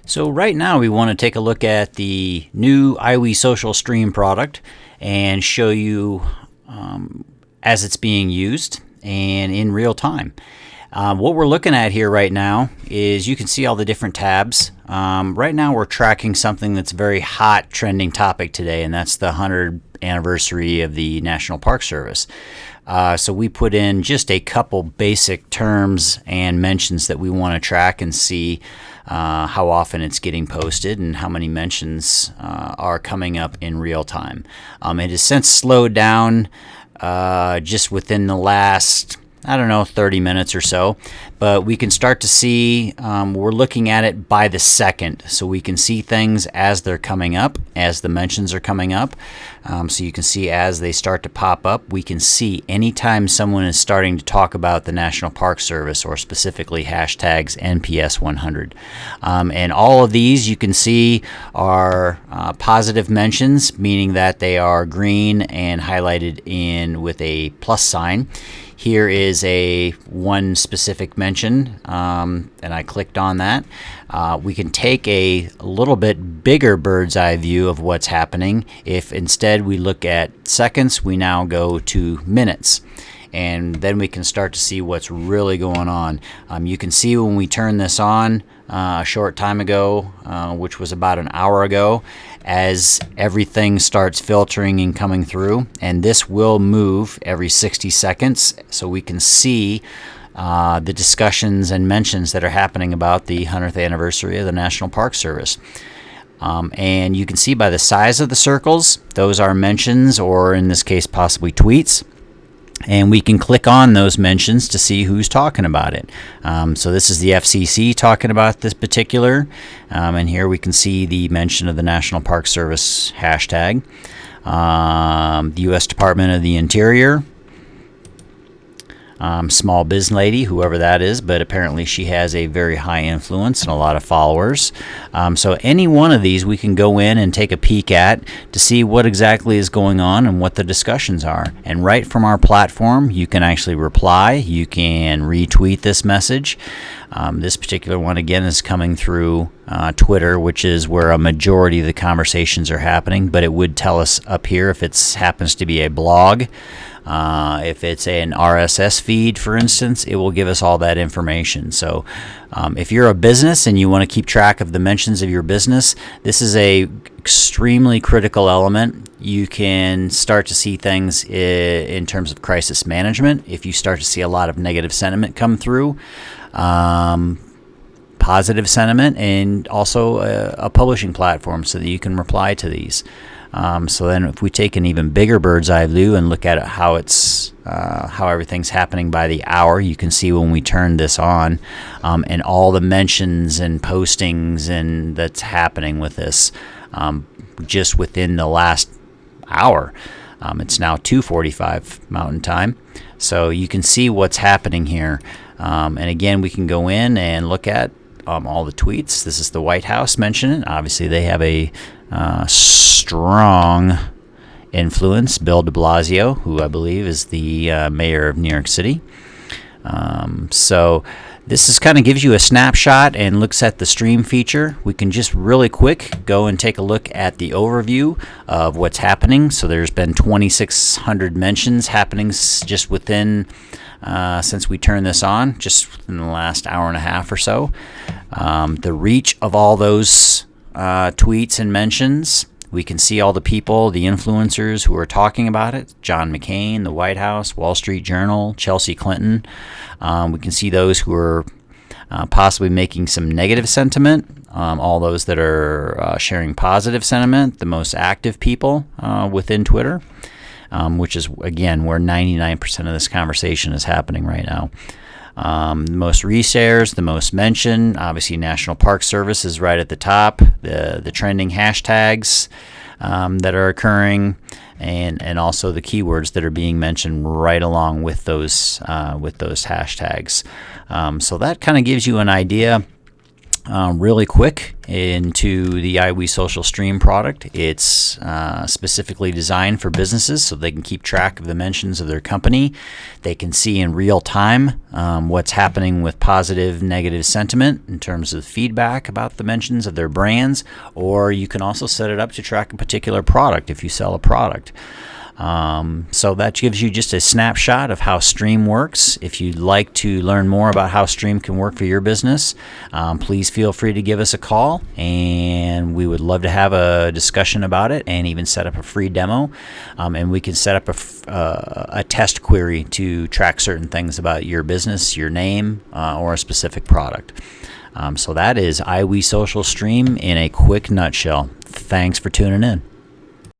So right now we want to take a look at the new iWeSocial Stream product and show you as it's being used and in real time. What we're looking at here right now is you can see all the different tabs. Right now we're tracking something that's a very hot trending topic today, and that's the 100th anniversary of the National Park Service. So we put in just a couple basic terms and mentions that we want to track and see how often it's getting posted and how many mentions are coming up in real time. It has since slowed down just within the last 30 minutes or so, but we can start to see, we're looking at it by the second, so we can see things as they're coming up, as the mentions are coming up. So you can see as they start to pop up, we can see anytime someone is starting to talk about the National Park Service, or specifically hashtags NPS 100. And all of these you can see are positive mentions, meaning that they are green and highlighted in with a plus sign. Here is a one specific mention, and I clicked on that. We can take a little bit bigger bird's eye view of what's happening. If instead we look at seconds, we now go to minutes. And then we can start to see what's really going on. You can see when we turn this on a short time ago, which was about an hour ago, as everything starts filtering and coming through. And this will move every 60 seconds, so we can see the discussions and mentions that are happening about the 100th anniversary of the National Park Service. And you can see by the size of the circles, those are mentions, or in this case possibly tweets. And we can click on those mentions to see who's talking about it. So this is the FCC talking about this particular, and here we can see the mention of the National Park Service hashtag. The U.S. Department of the Interior, small biz lady, whoever that is, but apparently she has a very high influence and a lot of followers. So any one of these we can go in and take a peek at to see what exactly is going on and what the discussions are. And right from our platform, you can actually reply. You can retweet this message. This particular one, again, is coming through Twitter, which is where a majority of the conversations are happening, but it would tell us up here if it happens to be a blog. If it's an RSS feed, for instance, it will give us all that information. So if you're a business and you want to keep track of the mentions of your business, this is a extremely critical element. You can start to see things in terms of crisis management. If you start to see a lot of negative sentiment come through, positive sentiment, and also a publishing platform so that you can reply to these. So then if we take an even bigger bird's eye view and look at it, how everything's happening by the hour, you can see when we turn this on, and all the mentions and postings and that's happening with this just within the last hour. It's now 2:45 Mountain Time, so you can see what's happening here. And again, we can go in and look at all the tweets. This is the White House mentioning. Obviously, they have a strong influence. Bill de Blasio, who I believe is the mayor of New York City. So this is kind of gives you a snapshot and looks at the stream feature. We can just really quick go and take a look at the overview of what's happening. So there's been 2,600 mentions happening just within since we turned this on, just in the last hour and a half or so. The reach of all those tweets and mentions, we can see all the people, the influencers who are talking about it. John McCain, the White House, Wall Street Journal, Chelsea Clinton. We can see those who are possibly making some negative sentiment, all those that are sharing positive sentiment, the most active people within Twitter, which is, again, where 99% of this conversation is happening right now. The most reshares, the most mentioned, obviously National Park Service is right at the top. The trending hashtags that are occurring, and also the keywords that are being mentioned right along with those hashtags. So that kind of gives you an idea really quick into the iWeSocial Stream product. It's specifically designed for businesses so they can keep track of the mentions of their company. They can see in real time what's happening with positive, negative sentiment in terms of feedback about the mentions of their brands, or you can also set it up to track a particular product if you sell a product. So that gives you just a snapshot of how Stream works. If you'd like to learn more about how Stream can work for your business, please feel free to give us a call, and we would love to have a discussion about it and even set up a free demo. And we can set up a test query to track certain things about your business, your name, or a specific product. So that is iWeSocial Stream in a quick nutshell. Thanks for tuning in.